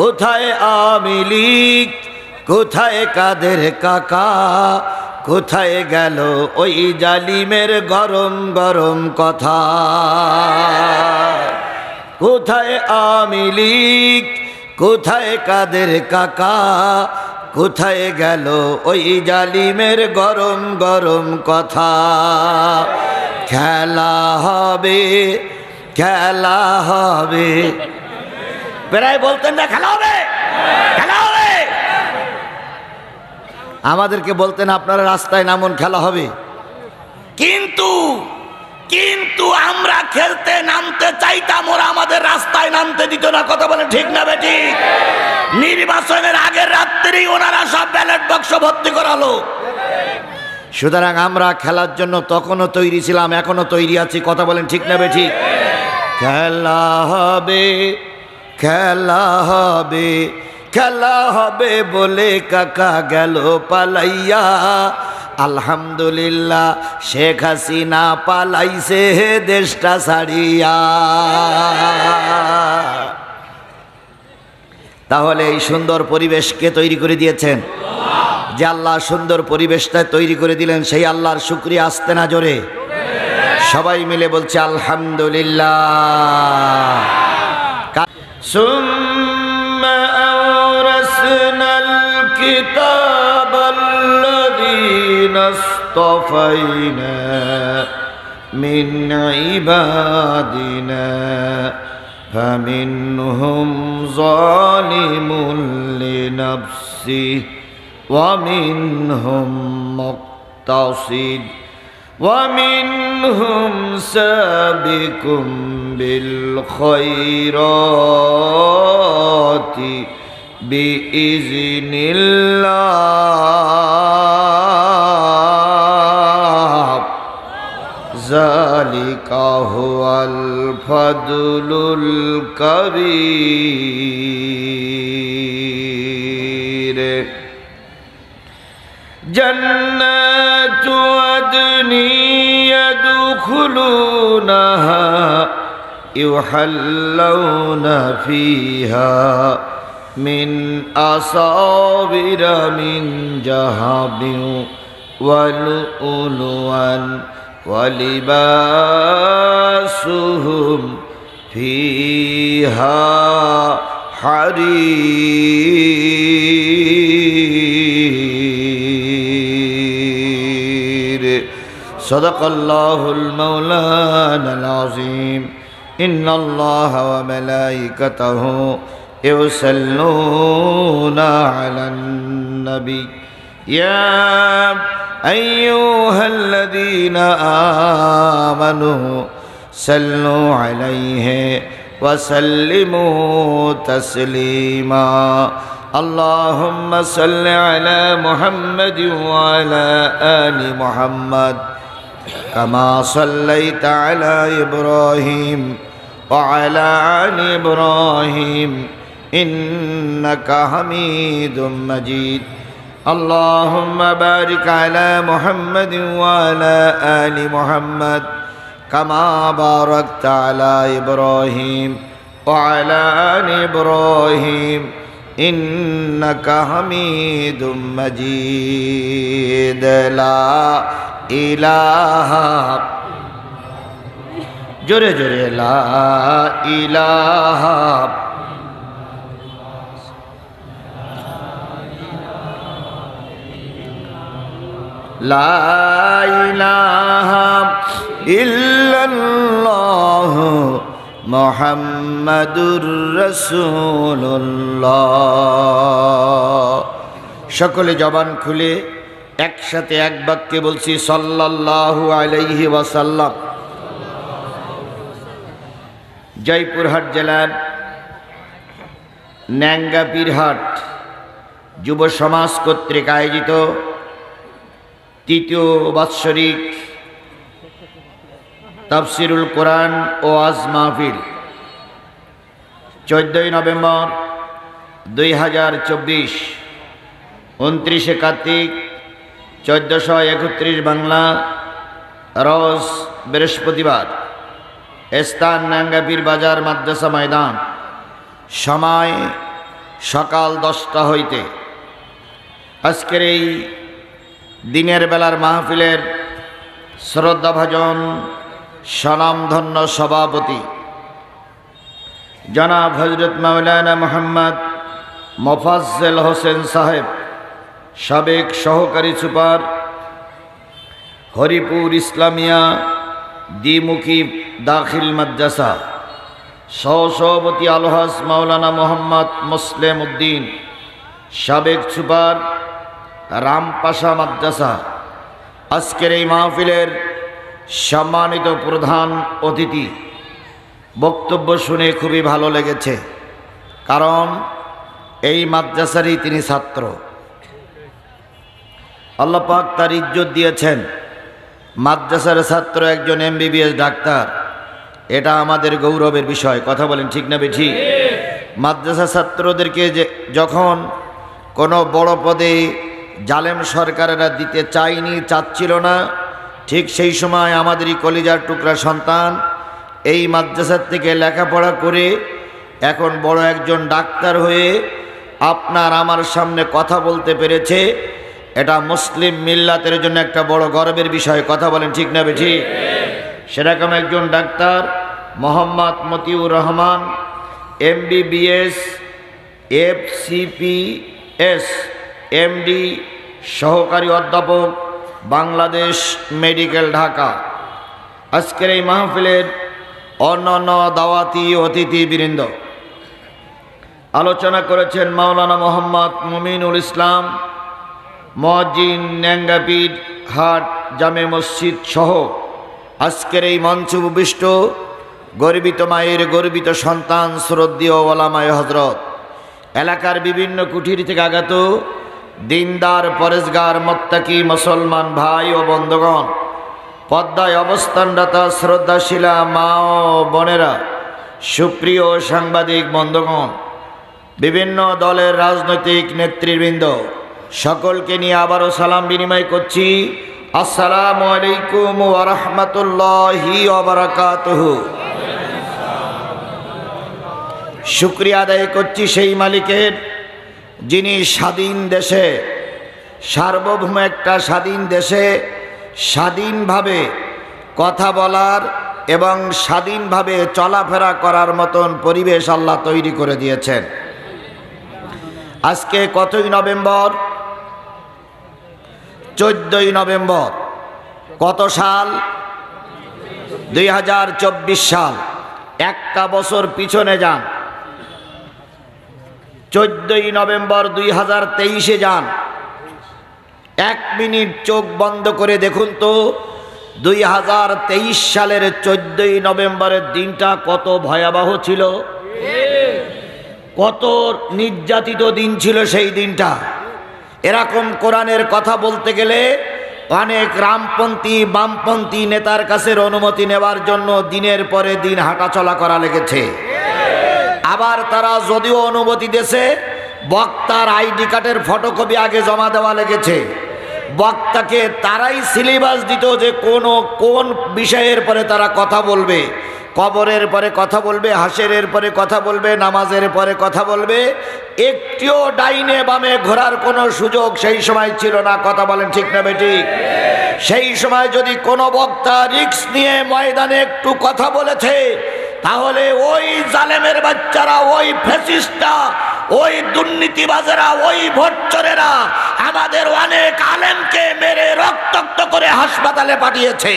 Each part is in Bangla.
কোথায় আওয়ামী লীগ, কোথায় কাদের কাকা, কোথায় গেল ওই জালিমের গরম গরম কথা? কোথায় আওয়ামী লীগ, কোথায় কাদের কাকা, কোথায় গেল ওই জালিমের গরম গরম কথা? খেলা হবে, খেলা হবে, প্রায় বলতেন না খেলা হবে, খেলা হবে। আমাদেরকে বলতেন আপনারা রাস্তায় নামুন, খেলা হবে। কিন্তু কিন্তু আমরা খেলতে নামতে চাইতাম, ওরা আমাদের রাস্তায় নামতে দিত না। কথা বলে ঠিক না বেটি? নির্বাচনের আগের রাত্রেই ওনারা সব ব্যালট বাক্স ভর্তি করালো। সুতরাং আমরা খেলার জন্য তখনও তৈরি ছিলাম, এখনো তৈরি আছি। কথা বলেন ঠিক না বেটি? খেলা হবে, খেলা হবে, খেলা হবে বলে কাকা গেল পালাইয়া। আলহামদুলিল্লাহ শেখ হাসিনা পালাইছে দেশটা ছাড়িয়া। তাহলে এই সুন্দর পরিবেশকে তৈরি করে দিয়েছেন যে আল্লাহ সুন্দর পরিবেশটা তৈরি করে দিলেন, সেই আল্লাহর শুকরিয়া আসতে না জোরে? সবাই মিলে বলছে আলহামদুলিল্লাহ। সুম্মা আওরাসনাল কিতাবাল্লাযীনা ইসতাফাইনা মিন ইবাদিনা ফামিনহুম যালিমুন লিনাফসিহি ওয়া মিনহুম মুক্তাসিদ ومنهم سابق بالخيرات بإذن الله ذلك هو الفضل الكبير جنات عدن يدخلونها يحلون فيها من أساور من ذهب ولؤلؤا ولباسهم فيها حرير صدق الله المولانا العظيم إن الله وملائكته يصلون على النبي يا أيها الذين آمنوا صلوا عليه وسلموا تسليما اللهم صل على محمد وعلى آل محمد كما صليت على إبراهيم وعلى آل إبراهيم إنك حميد مجيد اللهم بارك على محمد وعلى آل محمد كما باركت على إبراهيم وعلى آل إبراهيم إنك حميد مجيد لا إله جري جري لا إله لا إله إلا الله মুহাম্মাদুর রাসূলুল্লাহ। সকলে জবান খুলে একসাথে এক বাক্যে বলছি সাল্লাল্লাহু আলাইহি ওয়াসাল্লাম। জয়পুরহাট জেলার ন্যাঙ্গাপীরহাট যুব সমাজ কর্তৃক আয়োজিত তৃতীয় বাৎসরিক তাফসিরুল কোরআন ও ওয়াজ মাহফিল 14 নভেম্বর 2024 29 কার্তিক 1431 বাংলা রোজ বৃহস্পতিবার। স্থান নাঙ্গাপীর বাজার মাদ্রাসা ময়দান। সময় সকাল 10টা হইতে আজকের এই দিনের বেলার মাহফিলের শ্রদ্ধাভাজন স্বনামধন্য সভাপতি জনাব হযরত মাওলানা মোহাম্মদ মোফাজ্জল হোসেন সাহেব, সাবেক সহকারী সুপার, হরিপুর ইসলামিয়া দ্বিমুখী দাখিল মাদ্রাসা, সহসভাপতি আলহাজ মাওলানা মোহাম্মদ মুসলিম উদ্দিন, সাবেক সুপার, রামপাশা মাদ্রাসা। আজকের এই মাহফিলের সম্মানিত প্রধান অতিথি, বক্তব্য শুনে খুবই ভালো লেগেছে, কারণ এই মাদ্রাসারই তিনি ছাত্র। আল্লাহ পাক তার ইজ্জত দিয়েছেন। মাদ্রাসার ছাত্র একজন MBBS ডাক্তার, এটা আমাদের গৌরবের বিষয়। কথা বলেন ঠিক না বেঠি? মাদ্রাসা ছাত্রদেরকে যখন কোনো বড় পদে জালেম সরকারেরা দিতে চাচ্ছিল না, ঠিক সেই সময় আমাদেরই কলিজার টুকরা সন্তান এই মাদ্রাসার থেকে লেখাপড়া করে এখন বড় একজন ডাক্তার হয়ে আপনার আমার সামনে কথা বলতে পেরেছে। এটা মুসলিম মিল্লাতের জন্য একটা বড় গর্বের বিষয়। কথা বলেন ঠিক না বেঠি? সেরকম একজন doctor Mohammad Motiur Rahman, MBBS FCPS MD, সহকারী অধ্যাপক, বাংলাদেশ মেডিকেল, ঢাকা। আজকের এই মাহফিলের অন্যান্য দাওয়াতি অতিথিবৃন্দ আলোচনা করেছেন মাওলানা মোহাম্মদ মুমিনুল ইসলাম, মুয়াজ্জিন, ন্যাঙ্গাপীর হাট জামে মসজিদ সহ আজকের এই মঞ্চে উপবিষ্ট গর্বিত মায়ের গর্বিত সন্তান, শ্রদ্ধেয় ওলামায়ে হযরত, এলাকার বিভিন্ন কুঠির থেকে আগত দিনদার, পরেজগার, মুত্তাকি মুসলমান ভাই ও বন্ধুগণ, পদ্মায় অবস্থানরতা শ্রদ্ধাশীলা মা ও বোনেরা, সুপ্রিয় সাংবাদিক বন্ধুগণ, বিভিন্ন দলের রাজনৈতিক নেতৃবৃন্দ, সকলকে নিয়ে আবারও সালাম বিনিময় করছি। আসসালামু আলাইকুম ওয়া রাহমাতুল্লাহি ওয়া বারাকাতুহু। শুকরিয়া আদায় করছি সেই মালিকের, যিনি স্বাধীন দেশে, সার্বভৌম একটা স্বাধীন দেশে স্বাধীনভাবে কথা বলার এবং স্বাধীনভাবে চলাফেরা করার মতন পরিবেশ আল্লাহ তৈরি করে দিয়েছেন। আজকে কতই নভেম্বর? 14ই নভেম্বর। কত সাল? 2024 সাল। একটা বছর পিছনে যান, 14ই নভেম্বর 2023-এ যান। 1 মিনিট চোখ বন্ধ করে দেখুন তো 2023 সালের 14ই নভেম্বরের দিনটা কত ভয়াবহ ছিল, কত নির্যাতিত দিন ছিল সেই দিনটা। এরকম কোরআনের কথা বলতে গেলে অনেক রামপন্থী বামপন্থী নেতার কাছে অনুমতি নেওয়ার জন্য দিনের পরে দিন হাঁটাচলা করা লেগেছে। আবার তারা যদিও অনুমতি দিয়েছে, বক্তার ID কার্ডের ফটোকপি আগে জমা দেওয়া লেগেছে। বক্তাকে তারাই সিলেবাস দিত যে কোন বিষয়ের পরে তারা কথা বলবে। কবরের পরে কথা বলবে, হাসরের পরে কথা বলবে, নামাজের পরে কথা বলবে। একটিও ডাইনে বামে ঘোরার কোনো সুযোগ সেই সময় ছিল না। কথা বলেন ঠিক না বেঠিক? সেই সময় যদি কোনো বক্তা রিস্ক নিয়ে ময়দানে একটু কথা বলেছে, তাহলে ওই জালেমের বাচ্চারা, ওই ফ্যাসিস্টরা, ওই দুর্নীতিবাজেরা, ওই ভোটচোরেরা আমাদের অনেক আলেমকে মেরে রক্তাক্ত করে হাসপাতালে পাঠিয়েছে।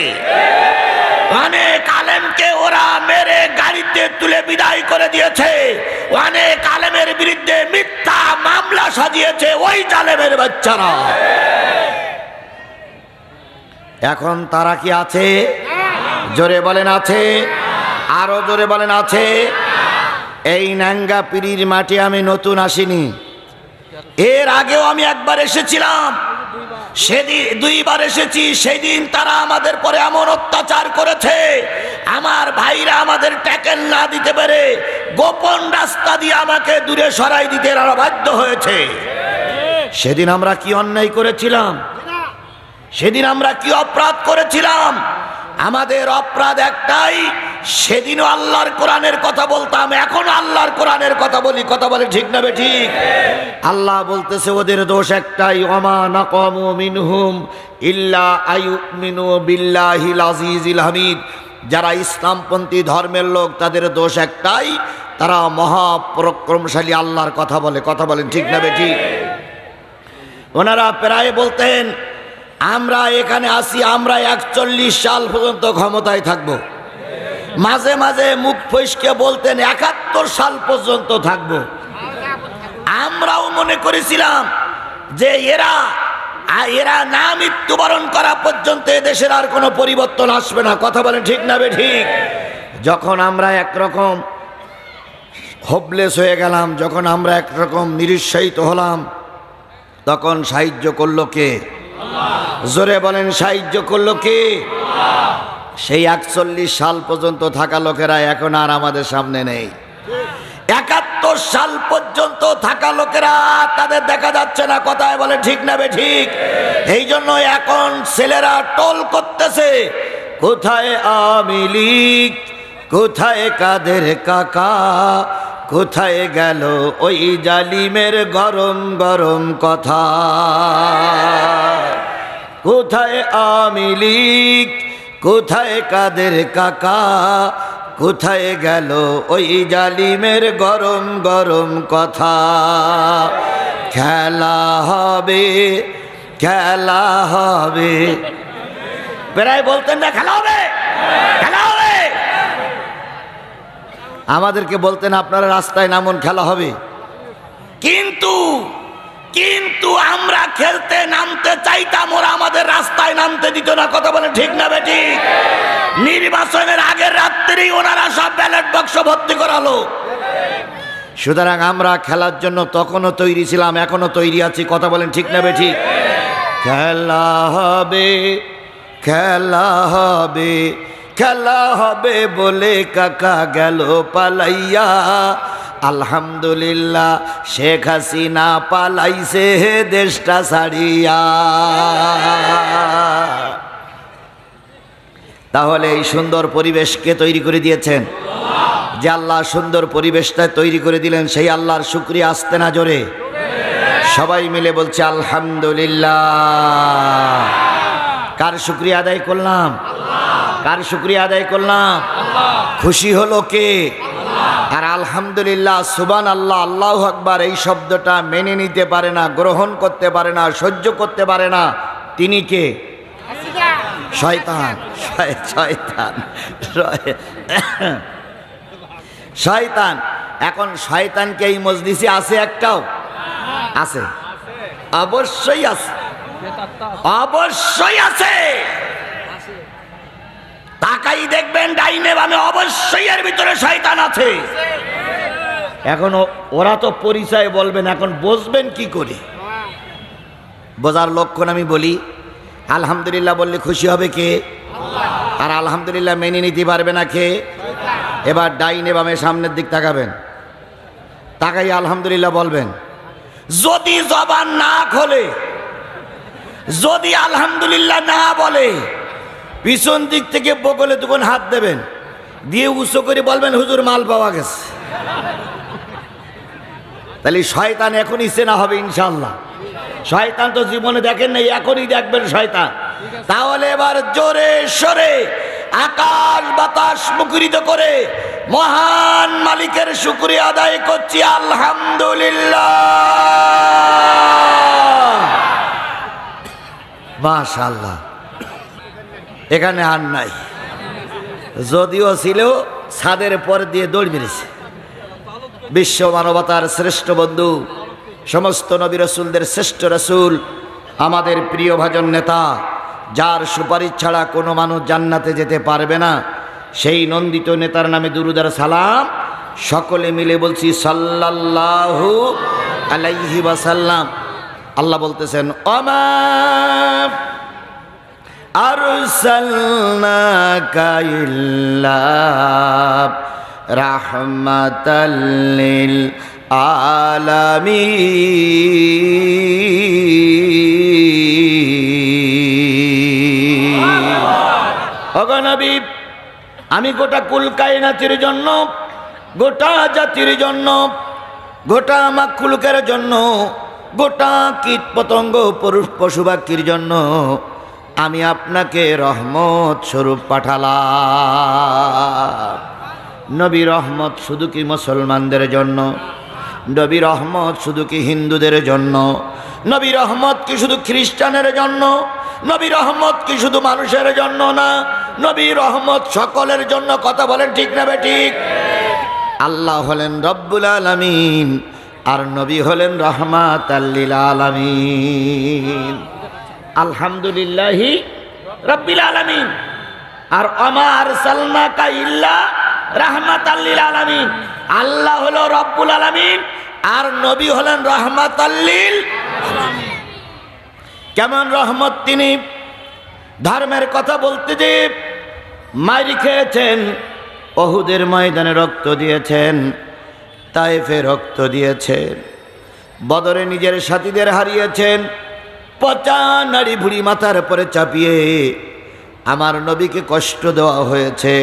অনেক আলেমকে ওরা মেরে গাড়িতে তুলে বিদায় করে দিয়েছে। অনেক আলেমের বিরুদ্ধে মিথ্যা মামলা সাজিয়েছে ওই জালেমের বাচ্চারা। এখন তারা কি আছে? জোরে বলেন আছে? আরো জোরে বলেন আছে? এই ন্যাঙ্গাপীরির মাটি আমি নতুন আসিনি, এর আগেও আমি একবার এসেছিলাম, সেদিন 2 বার এসেছি। সেদিন তারা আমাদের পরে এমন অত্যাচার করেছে, আমার ভাইরা আমাদের ট্যাকেল না দিতে পেরে গোপন রাস্তা দিয়ে আমাকে দূরে সরাই দিতে এরা বাধ্য হয়েছে। সেদিন আমরা কি অন্যায় করেছিলাম? সেদিন আমরা কি অপরাধ করেছিলাম? আমাদের অপরাধ একটাই, সেদিনও আল্লাহর কোরআনের কথা বলতাম, এখনো আল্লাহর কোরআনের কথা বলি। কথা বলে ঠিক না ঠিক? আল্লাহ বলতেছে ওদের দোষ একটাই, ওমা নাকামু মিনহুম ইল্লা আইয়ুমিনু বিল্লাহিল আজিজিল হামিদ। যারা ইসলামপন্থী ধর্মের লোক তাদের দোষ একটাই, তারা মহাপরাক্রমশালী আল্লাহর কথা বলে। কথা বলেন ঠিক না ঠিক? ওনারা প্রায় বলতেন আমরা এখানে আসি, আমরা 41 সাল পর্যন্ত ক্ষমতায় থাকব। মাঝে মাঝে মুখ ফসকে বলতেন 71 সাল পর্যন্ত থাকব। আমরাও মনে করেছিলাম যে এরা না মৃত্যুবরণ করা পর্যন্ত এদেশের আর কোনো পরিবর্তন আসবে না। কথা বলেন ঠিক না ঠিক? যখন আমরা একরকম হোপলেস হয়ে গেলাম, যখন আমরা একরকম নিরুৎসাহিত হলাম, তখন সাহায্য করলো কে? জোরে বলেন, সাহায্য করলো কে? সেই 41 সাল পর্যন্ত থাকা লোকেরা এখন আর আমাদের সামনে নেই। 71 সাল পর্যন্ত থাকা লোকেরা তাদের দেখা যাচ্ছে না। কথায় বলে ঠিক না ঠিক? এই জন্য এখন ছেলেরা টোল করতেছে, কোথায় আওয়ামী লীগ, কোথায় কাদের কাকা, কোথায় গেল ওই জালিমের গরম গরম কথা, কোথায় আওয়ামী লীগ, কোথায় কাদের কাকা, কোথায় গেল ওই জালিমের গরম গরম কথা। খেলা হবে, খেলা হবে, প্রায় বলতেন না খেলা হবে, খেলা হবে। আমাদেরকে বলতেন আপনারা রাস্তায় নামুন, খেলা হবে। কিন্তু কিন্তু আমরা খেলতে নামতে চাইতাম, ওরা আমাদের রাস্তায় নামতে দিত না। কথা বলে ঠিক না বেটি? নির্বাচনের আগের রাত্রেই ওনারা সব ব্যালট বাক্স ভর্তি করালো। সুতরাং আমরা খেলার জন্য তখনও তৈরি ছিলাম, এখনো তৈরি আছি। কথা বলেন ঠিক না বেটি? খেলা হবে, খেলা হবে, খেলা হবে বলে কাকা গেল পালাইয়া। আলহামদুলিল্লাহ শেখ হাসিনা পালাইছে দেশটা ছাড়িয়া। তাহলে এই সুন্দর পরিবেশকে তৈরি করে দিয়েছেন যে আল্লাহ সুন্দর পরিবেশটা তৈরি করে দিলেন, সেই আল্লাহর শুকরিয়া আসতে না জোরে? সবাই মিলে বলছে আলহামদুলিল্লাহ। কার শুকরিয়া আদায় করলাম? কার শুকরিয়া আদায় করলাম? খুশি হলো কে? আর আলহামদুলিল্লাহ, সুবহান আল্লাহ, আল্লাহু আকবার এই শব্দটা মেনে নিতে পারে না, গ্রহণ করতে পারে না, সহ্য করতে পারে না। তিনি কে? শয়তান। শয়তান, শয়তান। এখন শয়তানকে এই মজলিসে আছে? একটাও আছে? অবশ্যই আছে, অবশ্যই আছে। তাকাই দেখবেন ডাইনে বামে, অবশ্যই এর ভিতরে শয়তান আছে। এখন ওরা তো পরিচয় বলবেন, এখন বুঝবেন কি করে? বোঝার লক্ষণ আমি বলি, আলহামদুলিল্লাহ বললে খুশি হবে কে? আর আলহামদুলিল্লাহ মেনে নিতে পারবে না কে? এবার ডাইনে বামে সামনের দিক তাকাবেন, তাকাই আলহামদুলিল্লাহ বলবেন। যদি জবান না খোলে, যদি আলহামদুলিল্লাহ না বলে, পিছন দিক থেকে বগলে তখন হাত দেবেন, দিয়ে উঁচু করে বলবেন হুজুর মাল পাওয়া গেছে। তাহলে শয়তান এখনই চেনা হবে ইনশাল্লাহ। শয়তান তো জীবনে দেখেন নাই, এখনই দেখবেন শয়তান। তাহলে এবার জোরে সরে আকাশ বাতাস মুখরিত করে মহান মালিকের শুকরিয়া আদায় করছি, আলহামদুলিল্লাহ। মাশাআল্লাহ। এখানে আর নাই, যদিও ছিল ছাদের পর দিয়ে দৌড় মেরেছে। বিশ্ব মানবতার শ্রেষ্ঠ বন্ধু, সমস্ত নবী রাসূলদের শ্রেষ্ঠ রাসূল, আমাদের প্রিয় ভাজন নেতা, যার সুপারিশ ছাড়া কোনো মানুষ জান্নাতে যেতে পারবে না, সেই নন্দিত নেতার নামে দুরূদ আর সালাম সকলে মিলে বলছি সাল্লাল্লাহু আলাইহি ওয়াসাল্লাম। আল্লাহ বলতেছেন ওমা আরসালনাকা ইল্লা রাহমাতাল লিল আলামিন। ওগো নবী, আমি গোটা কুল কায়নাতের জন্য, গোটা জাতির জন্য, গোটা মাখলুকের জন্য, গোটা কীট পতঙ্গ পশু পাখির জন্য আমি আপনাকে রহমত স্বরূপ পাঠালাম। নবী রহমত শুধু কি মুসলমানদের জন্য? নবী রহমত শুধু কি হিন্দুদের জন্য? নবী রহমত কি শুধু খ্রিস্টানের জন্য? নবী রহমত কি শুধু মানুষের জন্য না, নবী রহমত সকলের জন্য। কথা বলেন ঠিক না বেঠিক? আল্লাহ হলেন রব্বুল আলামিন আর নবী হলেন রাহমাতাল লিল আলামিন। আলহামদুলিল্লাহি রাব্বিল আলামিন। আর আমা আরসালনাকা ইল্লা রাহমাতাল লিল আলামিন। আল্লাহ হলো রব্বুল আলামিন আর নবী হলেন রাহমাতাল লিল আলামিন। কেমন রহমত তিনি! ধর্মের কথা বলতে যে মাইর খেয়েছেন, ওহুদের ময়দানে রক্ত দিয়েছেন, তায়েফে রক্ত দিয়েছেন, বদরে নিজের সাথীদের হারিয়েছেন, পচা নাড়ি ভুড়ি মাথার পরে চাপিয়ে আমার নবীকে কষ্ট দেওয়া হয়েছে।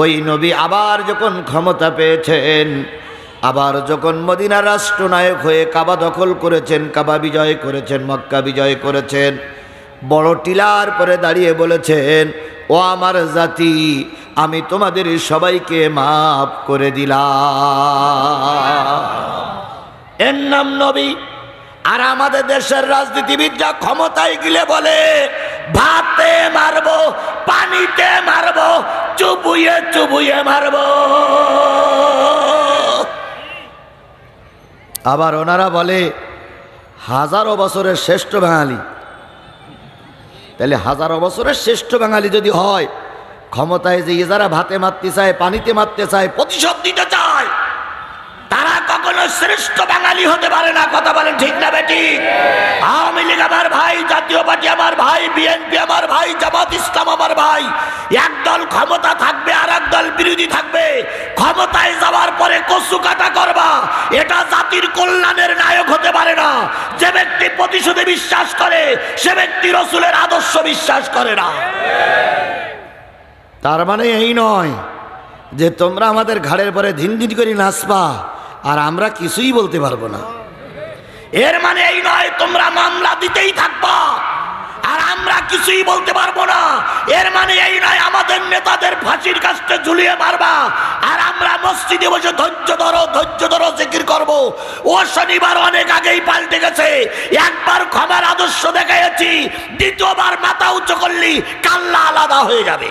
ওই নবী আবার যখন ক্ষমতা পেয়েছেন, আবার যখন মদিনার রাষ্ট্রনায়ক হয়ে কাবা দখল করেছেন, কাবা বিজয় করেছেন, মক্কা বিজয় করেছেন, বড় টিলার পরে দাঁড়িয়ে বলেছেন, ও আমার জাতি, আমি তোমাদের সবাইকে মাফ করে দিলাম। এর নাম নবী। আর আমাদের দেশের রাজনীতিবিদরা ক্ষমতায় গেলে বলে ভাতে মারবো, পানিতে মারবো, চুবুয়ে চুবুয়ে মারবো। আবার ওনারা বলে হাজারো বছরের শ্রেষ্ঠ বাঙালি। তাহলে হাজারো বছরের শ্রেষ্ঠ বাঙালি যদি হয়, ক্ষমতায় যে যারা ভাতে মারতে চায়, পানিতে মারতে চায়, প্রতিশোধ দিতে চায়, তারা কখনো শ্রেষ্ঠ বাঙালি হতে পারে না। কথা বলেন ঠিক না বেঠিক? আওয়ামী লীগ আমার ভাই, জাতীয় পার্টি আমার ভাই, বিএনপি আমার ভাই, জামাত ইসলাম আমার ভাই। একদল ক্ষমতা থাকবে আর একদল বিরোধী থাকবে। ক্ষমতায় যাওয়ার পরে কচু কাটা করবা, এটা জাতির কল্যাণের নায়ক হতে পারে না। যে ব্যক্তি প্রতিশোধে বিশ্বাস করে সে ব্যক্তি রাসূলের আদর্শ বিশ্বাস করে না। তার মানে এই নয় যে তোমরা আমাদের ঘাড়ের পরে ধিন ধিন করে নাচবা আর আমরা কিছুই বলতে পারবো না। এর মানে এই নয় তোমরা মামলা দিতেই থাকবা আর আমরা কিছুই বলতে পারবো না। এর মানে এই নয় আমাদের নেতাদের ফাঁসির কাস্টে ঝুলিয়ে মারবা আর আমরা মসজিদে বসে ধৈর্য ধরো জিকির করবো। ও শনিবার অনেক আগেই পাল্টে গেছে। একবার ক্ষমার আদর্শ দেখাইছি, দ্বিতীয়বার মাথা উঁচু করলি কাল্লা আলাদা হয়ে যাবে।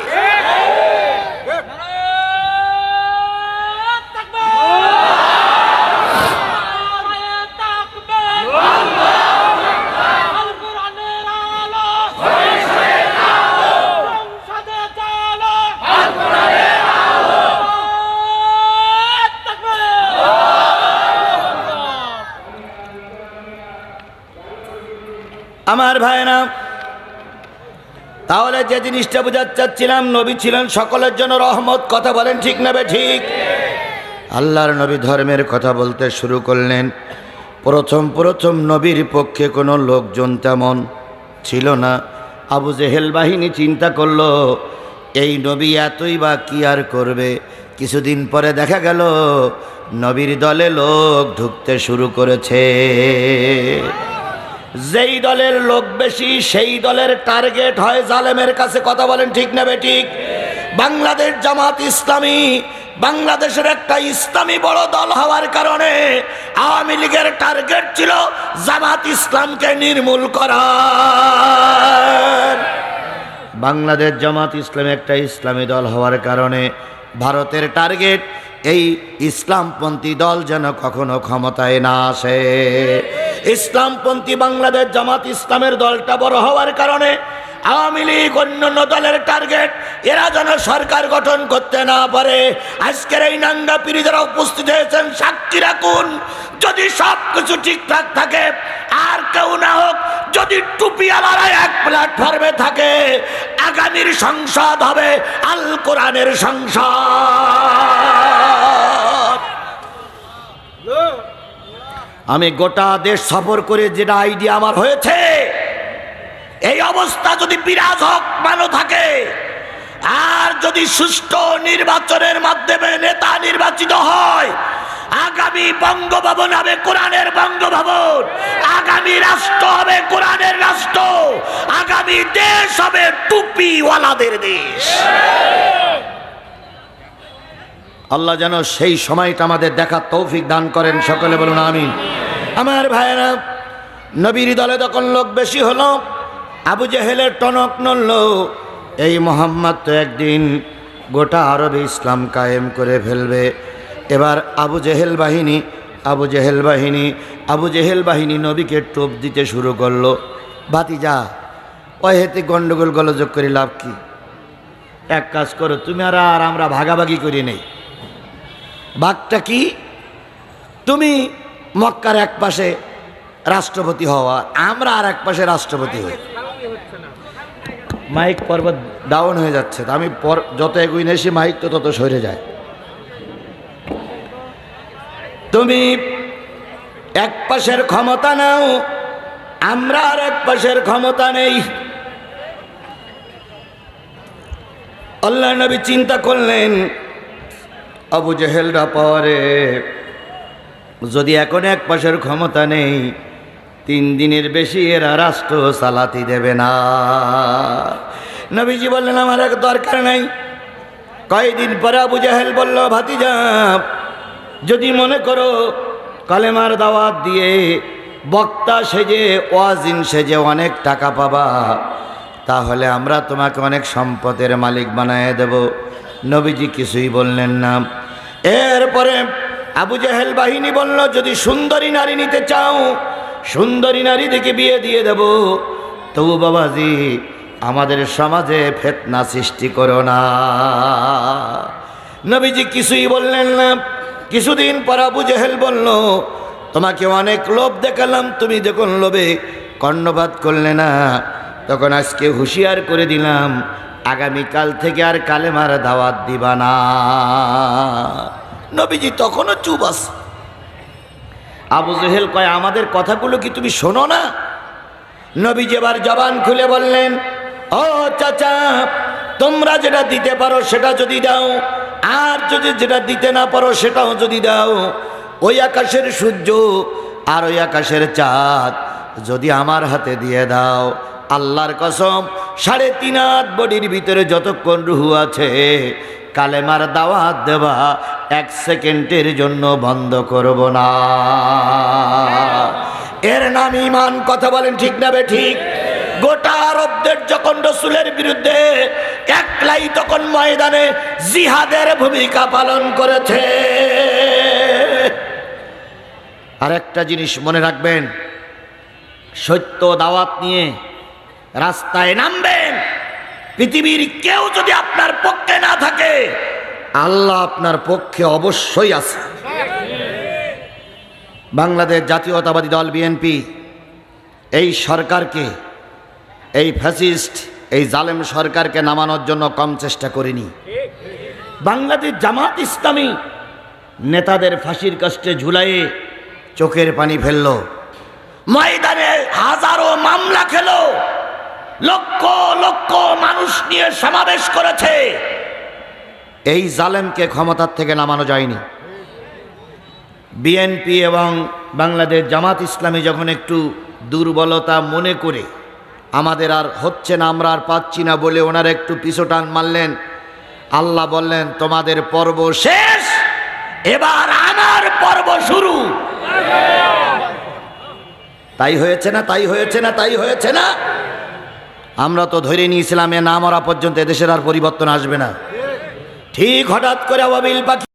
আমার ভাইরা, তাহলে যে জিনিসটা বোঝাতে চাচ্ছিলাম, নবী ছিলেন সকলের জন্য রহমত। কথা বলেন ঠিক না ঠিক? আল্লাহর নবী ধর্মের কথা বলতে শুরু করলেন। প্রথম নবীর পক্ষে কোনো লোকজন তেমন ছিল না। আবু জেহেল বাহিনী চিন্তা করলো এই নবী এতই বা কি আর করবে। কিছুদিন পরে দেখা গেল নবীর দলে লোক ঢুকতে শুরু করেছে। যেই দলের লোক বেশি সেই দলের টার্গেট হয় জালেমের কাছে। কথা বলেন ঠিক না বেঠিক? বাংলাদেশ জামাত ইসলামী বাংলাদেশের একটা ইসলামী বড় দল হওয়ার কারণে আওয়ামী লীগের টার্গেট ছিল জামাত ইসলামকে নির্মূল করা। বাংলাদেশ জামাত ইসলাম একটা ইসলামী দল হওয়ার কারণে ভারতের টার্গেট এই ইসলামপন্থী দল যেন কখনো ক্ষমতায় না আসে। ইসলামপন্থী বাংলাদেশ জামাত ইসলামের দলটা বড় হওয়ার কারণে আওয়ামী লীগ অন্যান্য দলের টার্গেট এরা যেন সরকার গঠন করতে না পারে। আজকের এই নাঙ্গা পীরি যারা উপস্থিত হয়েছেন সাক্ষী রাখুন, যদি সব কিছু ঠিকঠাক থাকে আর কেউ না হোক, যদি টুপিওয়ালারা এক প্ল্যাটফর্মে থাকে, আগামীর সংসদ হবে আল কোরআনের সংসদ। আমি গোটা দেশ সফর করে যেটা আইডিয়া আমার হয়েছে, এই অবস্থা যদি বিরাজ হক ভালো থাকে, আর যদি সুষ্ঠু নির্বাচনের মাধ্যমে নেতা নির্বাচিত হয়, আগামী বঙ্গভবন হবে কোরআনের বঙ্গভবন, আগামী রাষ্ট্র হবে কোরআনের রাষ্ট্র, আগামী দেশ হবে টুপিওয়ালাদের দেশ। আল্লাহ যেন সেই সময়টা আমাদের দেখার তৌফিক দান করেন, সকলে বলুন আমিন। আমার ভাইয়েরা, নবীর দলে তখন লোক বেশি হলো, আবু জেহেলের টনক নড়ল। এই মোহাম্মদ তো একদিন গোটা আরবে ইসলাম কায়েম করে ফেলবে। এবার আবু জেহেল বাহিনী নবীকে টোপ দিতে শুরু করলো। ভাতিজা, ওই হেতে গন্ডগোল গলযোগ করে লাভ কি? এক কাজ করো, তুমি আর আমরা ভাগাভাগি করি নেই। ভাগটা কি? তুমি মক্কার এক পাশে রাষ্ট্রপতি হওয়া, আমরা আর এক পাশে রাষ্ট্রপতি হই। মাইক পর্বত ডাউন হয়ে যাচ্ছে, আমি যত এগুই নেছি মাইক তো তত সরে যায়। তুমি এক পাশের ক্ষমতা নাও, আমরা আর এক পাশের ক্ষমতা নেই। আল্লাহ নবী চিন্তা করলেন, আবু জেহেলরা পরে যদি এখন এক পাশের ক্ষমতা নেই, 3 দিনের বেশি এরা রাষ্ট্র চালাতে দেবে না। নবীজি বললেন, আমার এক দরকার নাই। কয়েকদিন পরে আবু জেহেল বলল, ভাতিজা, যদি মনে করো কালেমার দাওয়াত দিয়ে বক্তা সেজে ওয়াজিন সেজে অনেক টাকা পাবা, তাহলে আমরা তোমাকে অনেক সম্পদের মালিক বানায় দেব। নবীজি কিছুই বললেন না। এরপরে আবু জেহেল বাহিনী বলল, যদি সুন্দরী নারী নিতে চাও, সুন্দরী নারী দেখে বিয়ে দিয়ে দেব, তবু বাবাজি আমাদের সমাজে ফিতনা সৃষ্টি করো না। নবীজি কিছুই বললেন না। কিছুদিন পর আবু জেহেল বলল, তোমাকে অনেক লোভ দেখালাম, তুমি যখন লোভে কর্ণপাত করলে না, তখন আজকে হুঁশিয়ার করে দিলাম, আগামীকাল থেকে আর কালেমার দাওয়াত দিবা না। নবীজি তখনও চুপ আছে। আবু জেহেল কয়, আমাদের কথাগুলো কি তুমি শোনো না? নবীজি এবার জবান খুলে বললেন, ও চাচা, তোমরা যেটা দিতে পারো সেটা যদি দাও, আর যদি যেটা দিতে না পারো সেটাও যদি দাও, ওই আকাশের সূর্য আর ওই আকাশের চাঁদ যদি আমার হাতে দিয়ে দাও, আল্লাহর কসম 3.5 হাত বডির ভিতরে যতক্ষণ রুহু আছে, কালেমার দাওয়াত দেওয়া 1 সেকেন্ডের জন্য বন্ধ করব না। এর নাম ঈমান। কথা বলেন ঠিক না বে ঠিক? গোটা আরবদের যখন রসুলের বিরুদ্ধে একলাই, তখন ময়দানে জিহাদের ভূমিকা পালন করেছে। আর একটা জিনিস মনে রাখবেন, সত্য দাওয়াত নিয়ে রাস্তায় নামবেন, পৃথিবীর কেউ যদি আপনার পক্ষে না থাকে, আল্লাহ আপনার পক্ষে অবশ্যই আছে। বাংলাদেশ জাতীয়তাবাদী দল বিএনপি এই সরকারকে, এই ফ্যাসিস্ট, এই জালেম সরকারকে নামানোর জন্য কম চেষ্টা করেনি। বাংলাদেশ জামাত ইসলামী নেতাদের ফাঁসির কাস্টে ঝুলাইয়ে চোখের পানি ফেলল, ময়দানে হাজারো মামলা খেলো, লক্ষ লক্ষ মানুষ নিয়ে সমাবেশ করেছে। এই জালেমকে ক্ষমতার থেকে নামানো যায়নি। বিএনপি এবং বাংলাদেশ জামাত ইসলামী যখন একটু দুর্বলতা মনে করে আমাদের আর হচ্ছে না, আমরা আর পাচ্ছি না বলে ওনারা একটু পিছুটান মারলেন, আল্লাহ বললেন, তোমাদের পর্ব শেষ, এবার আমার পর্ব শুরু। তাই হয়েছে না? তাই হয়েছে না? তাই হয়েছে না? আমরা তো ধরে নিয়েছিলাম এ না মরা পর্যন্ত এদেশের আর পরিবর্তন আসবে না। ঠিক হঠাৎ করে আবাবিল পাখি